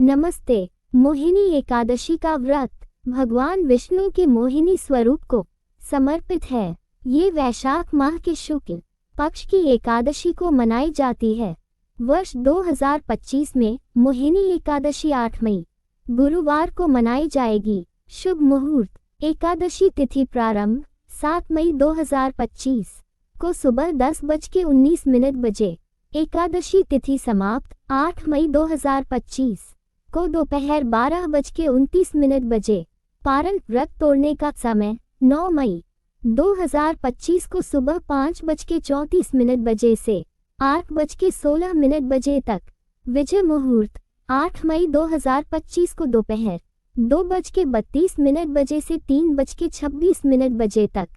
नमस्ते। मोहिनी एकादशी का व्रत भगवान विष्णु के मोहिनी स्वरूप को समर्पित है। ये वैशाख माह के शुक्ल पक्ष की एकादशी को मनाई जाती है। वर्ष 2025 में मोहिनी एकादशी 8 मई गुरुवार को मनाई जाएगी। शुभ मुहूर्त एकादशी तिथि प्रारंभ 7 मई 2025 को सुबह 10:19 बजे। एकादशी तिथि समाप्त 8 मई 2025 को दोपहर 12:29 बजे। पारण व्रत तोड़ने का समय 9 मई 2025 को सुबह 5:34 बजे से 8:16 बजे तक। विजय मुहूर्त 8 मई 2025 को दोपहर 2:32 बजे से 3:26 बजे तक।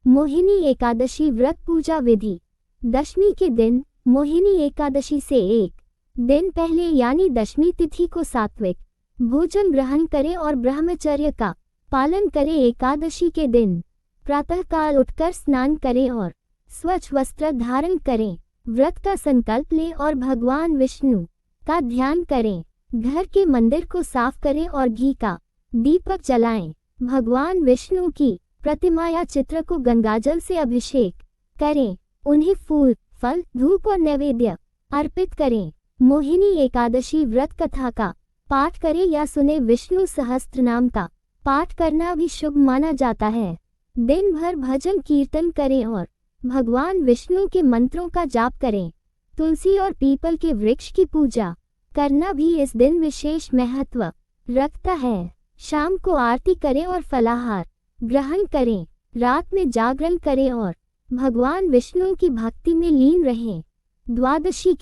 मोहिनी एकादशी व्रत पूजा विधि। दशमी के दिन मोहिनी एकादशी से एक दिन पहले यानी दशमी तिथि को सात्विक भोजन ग्रहण करें और ब्रह्मचर्य का पालन करें। एकादशी के दिन प्रातःकाल उठकर स्नान करें और स्वच्छ वस्त्र धारण करें। व्रत का संकल्प लें और भगवान विष्णु का ध्यान करें। घर के मंदिर को साफ करें और घी का दीपक जलाएं। भगवान विष्णु की प्रतिमा या चित्र को गंगाजल से अभिषेक करें। उन्हें फूल, फल, धूप और नैवेद्य अर्पित करें। मोहिनी एकादशी व्रत कथा का पाठ करें या सुने। विष्णु सहस्त्रनाम का पाठ करना भी शुभ माना जाता है। दिन भर भजन कीर्तन करें और भगवान विष्णु के मंत्रों का जाप करें। तुलसी और पीपल के वृक्ष की पूजा करना भी इस दिन विशेष महत्व रखता है। शाम को आरती करें और फलाहार ग्रहण करें। रात में जागरण करें और भगवान विष्णु की भक्ति में लीन रहें। द्वादशी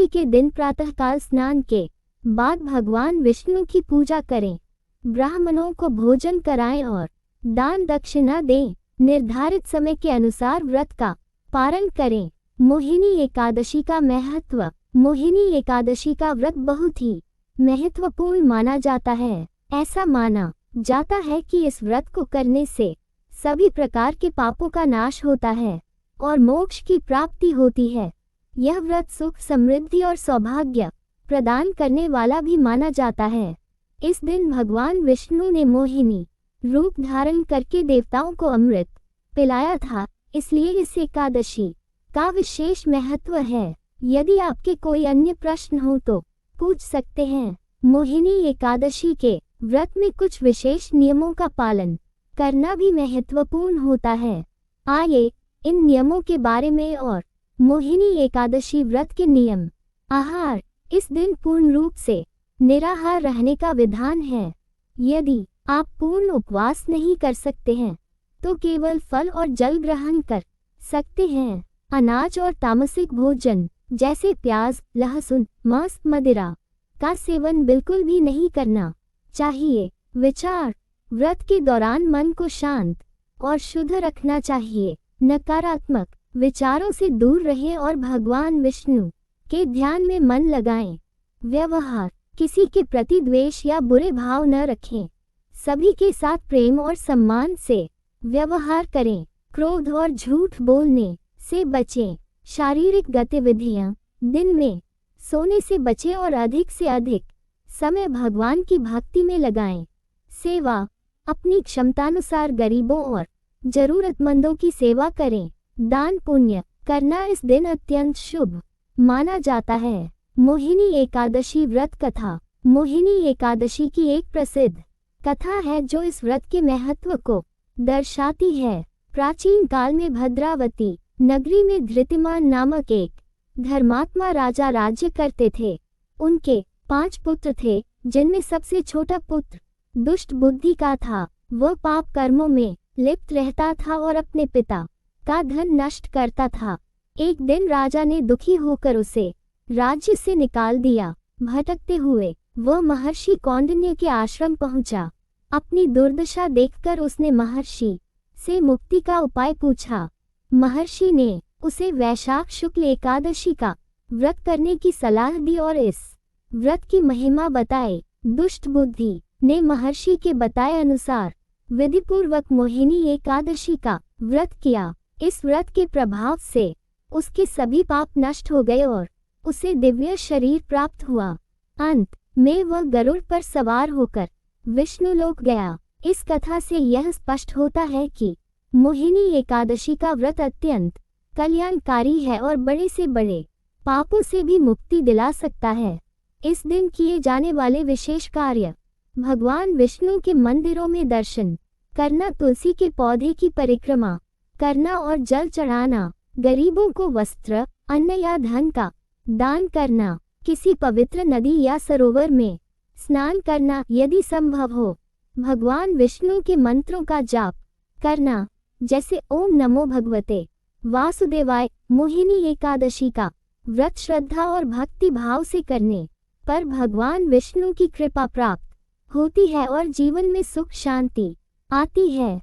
के दिन प्रातःकाल स्नान के बाद भगवान विष्णु की पूजा करें। ब्राह्मणों को भोजन कराएं और दान दक्षिणा दें। निर्धारित समय के अनुसार व्रत का पारण करें। मोहिनी एकादशी का महत्व। मोहिनी एकादशी का व्रत बहुत ही महत्वपूर्ण माना जाता है। ऐसा माना जाता है कि इस व्रत को करने से सभी प्रकार के पापों का नाश होता है और मोक्ष की प्राप्ति होती है। यह व्रत सुख, समृद्धि और सौभाग्य प्रदान करने वाला भी माना जाता है। इस दिन भगवान विष्णु ने मोहिनी रूप धारण करके देवताओं को अमृत पिलाया था, इसलिए इस एकादशी का विशेष महत्व है। यदि आपके कोई अन्य प्रश्न हो तो पूछ सकते हैं। मोहिनी एकादशी के व्रत में कुछ विशेष नियमों का पालन करना भी महत्वपूर्ण होता है। आइए इन नियमों के बारे में और मोहिनी एकादशी व्रत के नियम। आहार। इस दिन पूर्ण रूप से निराहार रहने का विधान है। यदि आप पूर्ण उपवास नहीं कर सकते हैं तो केवल फल और जल ग्रहण कर सकते हैं। अनाज और तामसिक भोजन जैसे प्याज, लहसुन, मांस, मदिरा का सेवन बिल्कुल भी नहीं करना चाहिए। विचार। व्रत के दौरान मन को शांत और शुद्ध रखना चाहिए। नकारात्मक विचारों से दूर रहें और भगवान विष्णु के ध्यान में मन लगाएं। व्यवहार। किसी के प्रति द्वेष या बुरे भाव न रखें। सभी के साथ प्रेम और सम्मान से व्यवहार करें। क्रोध और झूठ बोलने से बचें। शारीरिक गतिविधियां। दिन में सोने से बचें और अधिक से अधिक समय भगवान की भक्ति में लगाएं। सेवा। अपनी क्षमतानुसार गरीबों और जरूरतमंदों की सेवा करें। दान पुण्य करना इस दिन अत्यंत शुभ माना जाता है। मोहिनी एकादशी व्रत कथा। मोहिनी एकादशी की एक प्रसिद्ध कथा है जो इस व्रत के महत्व को दर्शाती है। प्राचीन काल में भद्रावती नगरी में धृतिमान नामक एक धर्मात्मा राजा राज्य करते थे। उनके 5 पुत्र थे, जिनमें सबसे छोटा पुत्र दुष्ट बुद्धि का था। वह पाप कर्मों में लिप्त रहता था और अपने पिता का धन नष्ट करता था। एक दिन राजा ने दुखी होकर उसे राज्य से निकाल दिया। भटकते हुए वह महर्षि कौंडिन्य के आश्रम पहुंचा। अपनी दुर्दशा देखकर उसने महर्षि से मुक्ति का उपाय पूछा। महर्षि ने उसे वैशाख शुक्ल एकादशी का व्रत करने की सलाह दी और इस व्रत की महिमा बताई। दुष्ट बुद्धि ने महर्षि के बताए अनुसार विधिपूर्वक मोहिनी एकादशी का व्रत किया। इस व्रत के प्रभाव से उसके सभी पाप नष्ट हो गए और उसे दिव्य शरीर प्राप्त हुआ। अंत में वह गरुड़ पर सवार होकर विष्णु लोक गया। इस कथा से यह स्पष्ट होता है कि मोहिनी एकादशी का व्रत अत्यंत कल्याणकारी है और बड़े से बड़े पापों से भी मुक्ति दिला सकता है। इस दिन किए जाने वाले विशेष कार्य: भगवान विष्णु के मंदिरों में दर्शन करना, तुलसी के पौधे की परिक्रमा करना और जल चढ़ाना, गरीबों को वस्त्र, अन्न या धन का दान करना, किसी पवित्र नदी या सरोवर में स्नान करना यदि संभव हो, भगवान विष्णु के मंत्रों का जाप करना, जैसे ओम नमो भगवते वासुदेवाय। मोहिनी एकादशी का व्रत श्रद्धा और भक्ति भाव से करने पर भगवान विष्णु की कृपा प्राप्त होती है और जीवन में सुख शांति आती है।